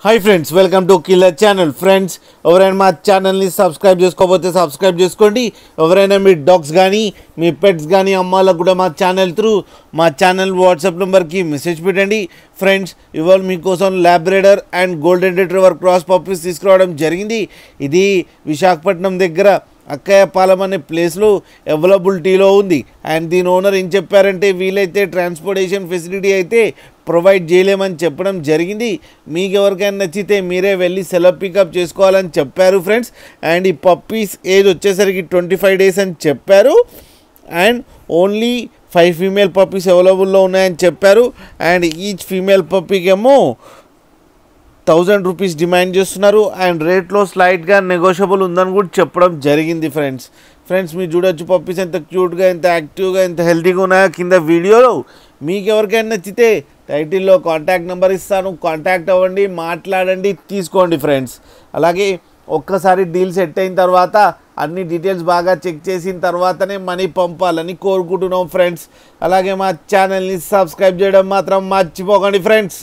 Hi friends, welcome to killer channel. Friends, ఎవరైనా మా ఛానల్ని సబ్స్క్రైబ్ చేసుకోకపోతే సబ్స్క్రైబ్ చేసుకోండి. ఎవరైనా మీ డాగ్స్ కానీ మీ పెట్స్ కానీ అమ్మాలకు కూడా మా ఛానల్ వాట్సాప్ నెంబర్కి మెసేజ్ పెట్టండి. ఫ్రెండ్స్, ఇవాళ మీకోసం Labrador and golden retriever cross puppies తీసుకురావడం జరిగింది. ఇది విశాఖపట్నం దగ్గర అక్కయ్యపాలెం అనే ప్లేస్లో అవైలబిలిటీలో ఉంది. అండ్ దీని ఓనర్ ఏం చెప్పారంటే, వీలైతే ట్రాన్స్పోర్టేషన్ ఫెసిలిటీ అయితే ప్రొవైడ్ చేయలేమని చెప్పడం జరిగింది. మీకు ఎవరికైనా నచ్చితే మీరే వెళ్ళి సెలవు పికప్ చేసుకోవాలని చెప్పారు ఫ్రెండ్స్. అండ్ ఈ పప్పీస్ ఏజ్ వచ్చేసరికి 25 days అని చెప్పారు. అండ్ ఓన్లీ 5 ఫీమేల్ పప్పీస్ అవైలబుల్లో ఉన్నాయని చెప్పారు. అండ్ ఈచ్ ఫీమేల్ పప్పీకి ఏమో 1000 రూపీస్ డిమాండ్ చేస్తున్నారు. అండ్ రేట్లో స్లైట్గా నెగోషియబుల్ ఉందని కూడా చెప్పడం జరిగింది ఫ్రెండ్స్ మీరు చూడొచ్చు పప్పీస్ ఎంత క్యూట్గా, ఎంత యాక్టివ్గా, ఎంత హెల్తీగా ఉన్నాయో కింద వీడియోలో. మీకు ఎవరికైనా నచ్చితే టైటిల్లో కాంటాక్ట్ నెంబర్ ఇస్తాను, కాంటాక్ట్ అవ్వండి, మాట్లాడండి, తీసుకోండి ఫ్రెండ్స్. అలాగే ఒక్కసారి డీల్ సెట్ అయిన తర్వాత అన్ని డీటెయిల్స్ బాగా చెక్ చేసిన తర్వాతనే మనీ పంపాలని కోరుకుంటున్నాం ఫ్రెండ్స్. అలాగే మా ఛానల్ని సబ్స్క్రైబ్ చేయడం మాత్రం మర్చిపోకండి ఫ్రెండ్స్.